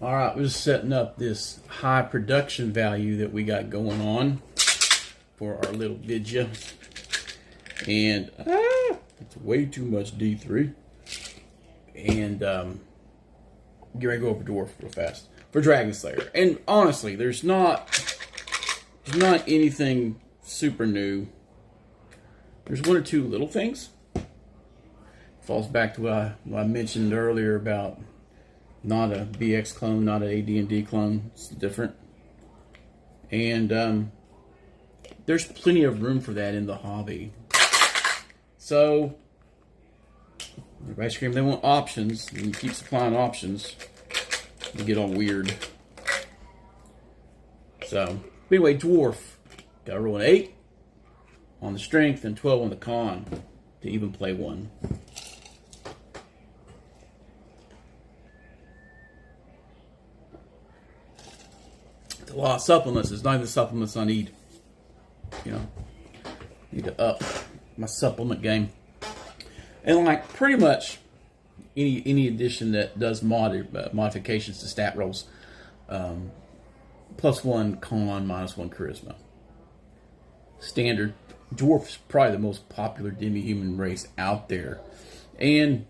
All right, we're just setting up this high production value that we got going on for our little vidya. And it's way too much D3. And get ready to go over Dwarf real fast for Dragonslayer. And honestly, there's not anything super new. There's one or two little things. Falls back to what I mentioned earlier about not a BX clone, not an AD&D clone. It's different. And there's plenty of room for that in the hobby. So everybody scream they want options, and you keep supplying options, you get all weird. So anyway, Dwarf got to roll an 8 on the strength and 12 on the con to even play one. A lot of supplements. It's not even the supplements I need. You know, need to up my supplement game. And like pretty much any edition that does modifications to stat rolls, +1 con, -1 charisma. Standard. Dwarf is probably the most popular demi-human race out there, and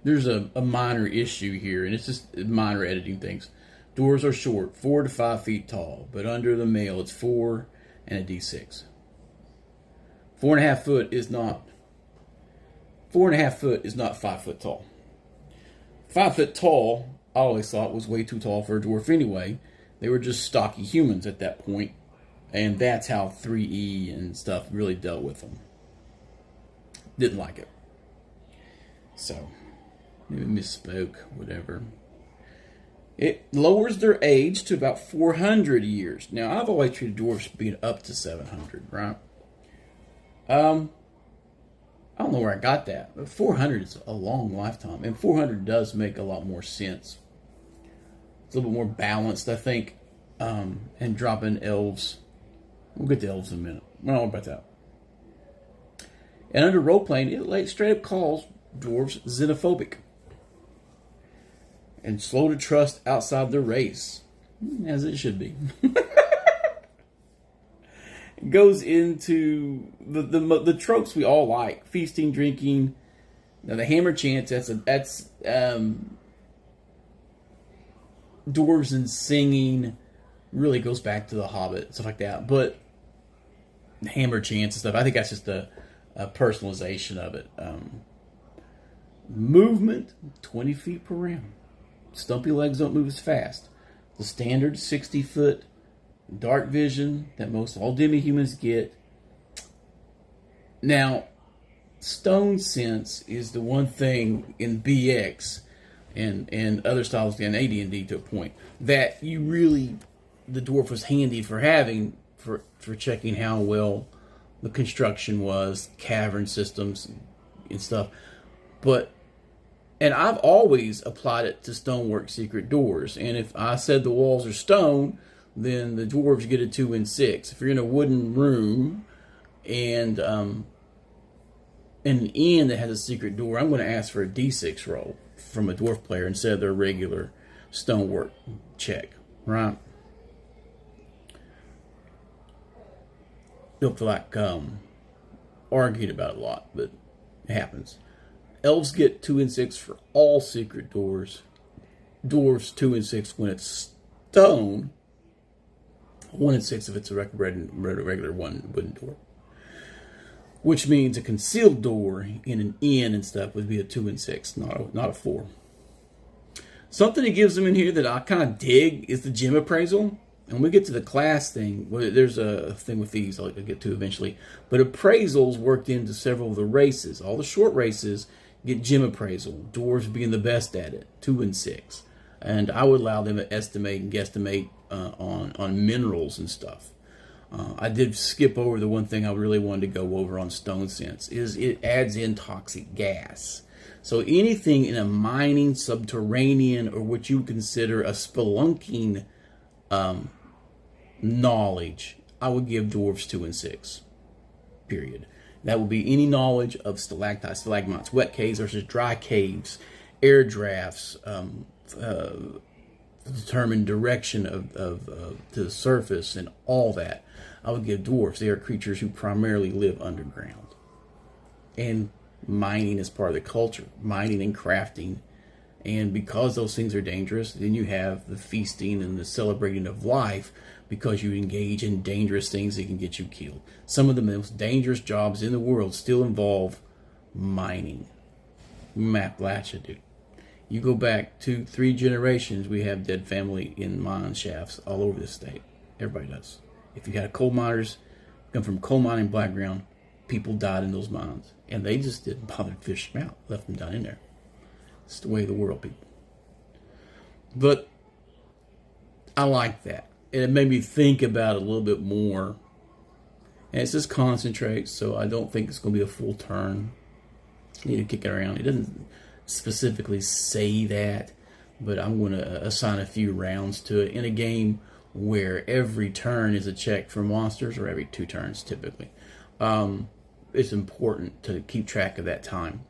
there's a minor issue here, and it's just minor editing things. Dwarves are short, 4 to 5 feet tall, but under the male it's 4 and a D6. 4.5 foot is not 4.5 foot is not 5 foot tall. 5 foot tall, I always thought, was way too tall for a dwarf anyway. They were just stocky humans at that point, and that's how 3E and stuff really dealt with them. Didn't like it. So, maybe misspoke, whatever. It lowers their age to about 400 years. Now, I've always treated dwarves being up to 700, right? I don't know where I got that, but 400 is a long lifetime, and 400 does make a lot more sense. It's a little bit more balanced, I think, and dropping elves. We'll get to elves in a minute. I don't know about that. And under role-playing, it straight up calls dwarves xenophobic and slow to trust outside their race, as it should be. It goes into the tropes we all like: feasting, drinking. Now the hammer chants, that's dwarves and singing. Really goes back to the Hobbit, stuff like that. But hammer chants and stuff, I think that's just a personalization of it. Movement, 20 feet per round. Stumpy legs don't move as fast. The standard 60-foot dark vision that most all demi-humans get. Now, stone sense is the one thing in BX and other styles in AD&D to a point that you really, the dwarf was handy for having for checking how well the construction was, cavern systems and stuff. And I've always applied it to stonework secret doors. And if I said the walls are stone, then the dwarves get a 2 and 6. If you're in a wooden room and an inn that has a secret door, I'm going to ask for a D6 roll from a dwarf player instead of their regular stonework check, right? Don't feel like arguing about it a lot, but it happens. Elves get 2 and 6 for all secret doors. Dwarves 2 and 6 when it's stone. 1 and 6 if it's a regular wooden door. Which means a concealed door in an inn and stuff would be a 2 and 6, not a 4. Something that gives them in here that I kind of dig is the gem appraisal. And when we get to the class thing, well, there's a thing with these I'll get to eventually. But appraisals worked into several of the races. All the short races get gem appraisal. Dwarves being the best at it, 2 and 6. And I would allow them to estimate and guesstimate on minerals and stuff. I did skip over the one thing I really wanted to go over on stone sense, is it adds in toxic gas. So anything in a mining, subterranean, or what you would consider a spelunking knowledge, I would give dwarves 2 and 6. Period. That would be any knowledge of stalactites, stalagmites, wet caves versus dry caves, air drafts, determine direction to the surface and all that. I would give dwarfs. They are creatures who primarily live underground, and mining is part of the culture. Mining and crafting, and because those things are dangerous, then you have the feasting and the celebrating of life because you engage in dangerous things that can get you killed. Some of the most dangerous jobs in the world still involve mining. Appalachia, dude. You go back 2-3 generations, we have dead family in mine shafts all over the state. Everybody does. If you had coal miners come from coal mining background, people died in those mines, and they just didn't bother to fish them out, left them down in there. It's the way of the world, people. But I like that. It made me think about it a little bit more. And it's just concentrate, so I don't think it's going to be a full turn. Need to kick it around. It doesn't specifically say that, but I'm going to assign a few rounds to it in a game where every turn is a check for monsters, or every 2 turns typically. It's important to keep track of that time.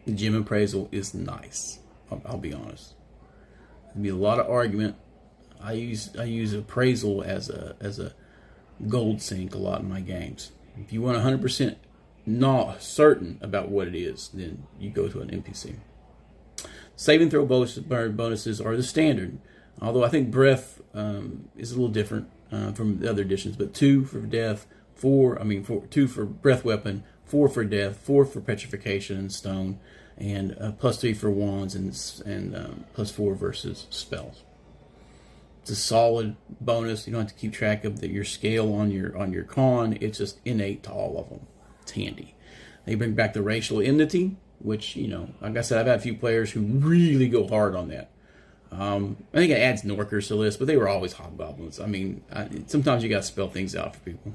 The gem appraisal is nice. I'll be honest. There'll be a lot of argument. I use appraisal as a gold sink a lot in my games. If you want 100% not certain about what it is, then you go to an NPC. Saving throw bonuses are the standard, although I think breath is a little different from the other editions. But 2 for death, 2 for breath weapon, 4 for death, 4 for petrification and stone, and +3 for wands and +4 versus spells. It's a solid bonus. You don't have to keep track of your scale on your con. It's just innate to all of them. It's handy. They bring back the racial enmity, which, like I said, I've had a few players who really go hard on that. I think it adds Norkers to the list, but they were always hobgoblins. Sometimes you got to spell things out for people.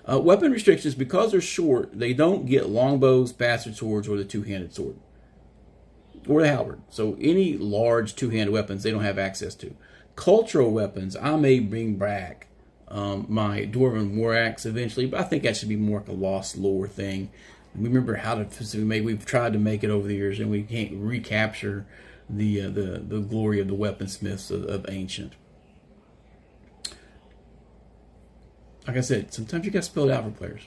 Weapon restrictions, because they're short, they don't get longbows, bastard swords, or the 2-handed sword, or the halberd. So any large 2-handed weapons they don't have access to. Cultural weapons, I may bring back my Dwarven War Axe eventually, but I think that should be more like a lost lore thing. Remember how we've tried to make it over the years, and we can't recapture the glory of the weaponsmiths of ancient. Like I said, sometimes you got to spell it out for players.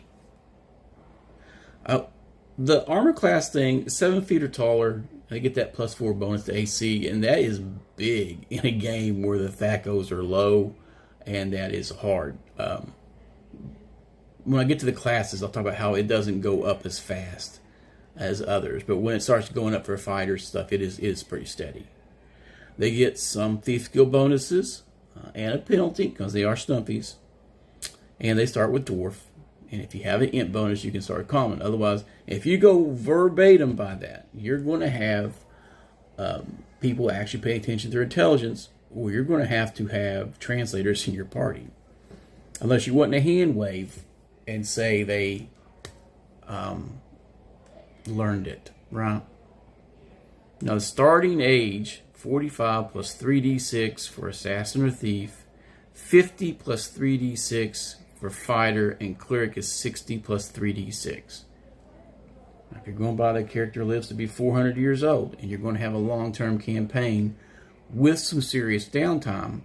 The armor class thing, 7 feet or taller, they get that +4 bonus to AC, and that is big in a game where the THAC0s are low, and that is hard. When I get to the classes, I'll talk about how it doesn't go up as fast as others, but when it starts going up for fighters stuff, it is pretty steady. They get some thief skill bonuses and a penalty because they are stumpies, and they start with dwarf. And if you have an imp bonus, you can start common. Otherwise, if you go verbatim by that, you're going to have people actually pay attention to their intelligence, or you're going to have translators in your party. Unless you want a hand wave and say they learned it, right? Now, the starting age, 45 plus 3d6 for assassin or thief, 50 plus 3d6 for fighter, and cleric is 60 plus 3d6. If you're going by the character lives to be 400 years old, and you're going to have a long-term campaign with some serious downtime,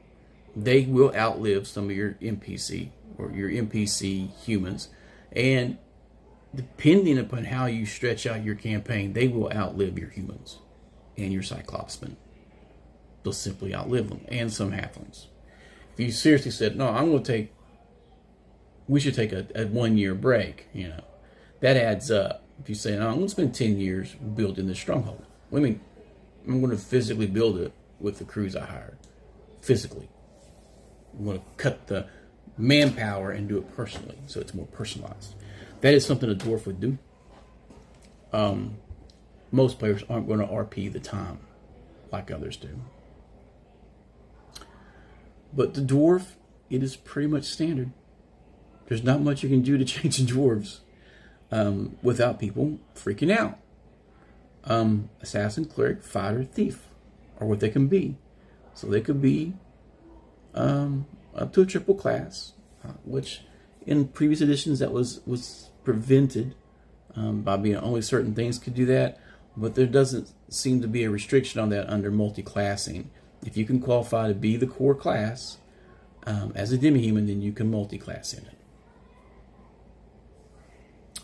they will outlive some of your NPC or your NPC humans. And depending upon how you stretch out your campaign, they will outlive your humans and your Cyclopsmen. They'll simply outlive them, and some halflings. If you seriously said, no, we should take a 1-year break, that adds up. If you say, no, I'm going to spend 10 years building this stronghold. What do you mean? I'm going to physically build it with the crews I hired. Physically. I'm going to cut the manpower and do it personally, so it's more personalized. That is something a dwarf would do. Most players aren't going to RP the time like others do. But the dwarf, it is pretty much standard. There's not much you can do to change the dwarves without people freaking out. Assassin, cleric, fighter, thief are what they can be. So they could be up to a triple class, which in previous editions that was prevented by being only certain things could do that. but there doesn't seem to be a restriction on that under multi-classing. If you can qualify to be the core class as a demi-human, then you can multi-class in it.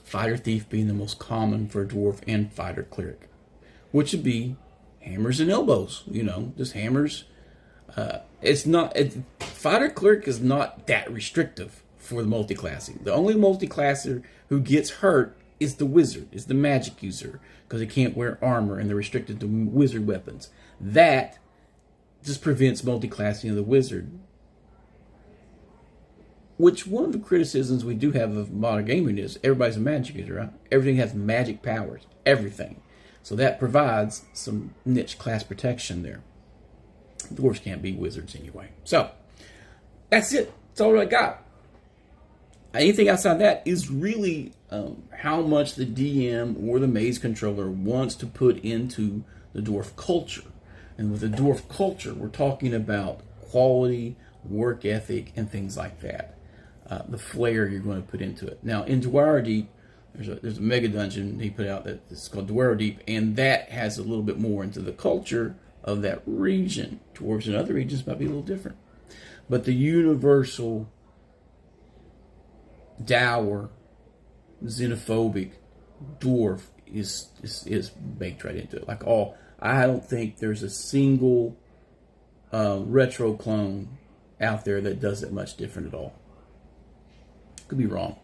Fighter Thief being the most common for Dwarf and Fighter Cleric, which would be hammers and elbows, just hammers. Fighter Cleric is not that restrictive for the multi-classing. The only multi-classer who gets hurt is the wizard, is the magic user, because they can't wear armor and they're restricted to wizard weapons. That just prevents multi-classing of the wizard. Which one of the criticisms we do have of modern gaming is everybody's a magic user, right? Everything has magic powers, everything. So that provides some niche class protection there. Dwarves can't be wizards anyway. So that's it. That's all I got. Anything outside that is really how much the DM or the maze controller wants to put into the dwarf culture. And with the dwarf culture, we're talking about quality, work ethic, and things like that. The flair you're going to put into it. Now, in Dwarf Deep, there's a mega dungeon he put out that's called Dwarf Deep, and that has a little bit more into the culture of that region. Dwarves in other regions might be a little different. But the universal dour, xenophobic dwarf is baked right into it. I don't think there's a single retro clone out there that does it much different at all. Could be wrong.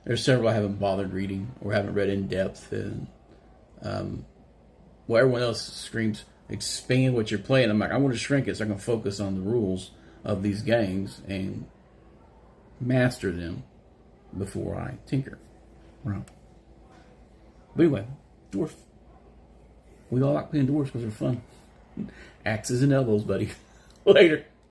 There's several I haven't bothered reading or haven't read in depth, and everyone else screams expand what you're playing. I'm like, I want to shrink it so I can focus on the rules of these games and master them before I tinker. Right. But anyway, dwarf. We all like playing dwarves because they're fun. Axes and elbows, buddy. Later.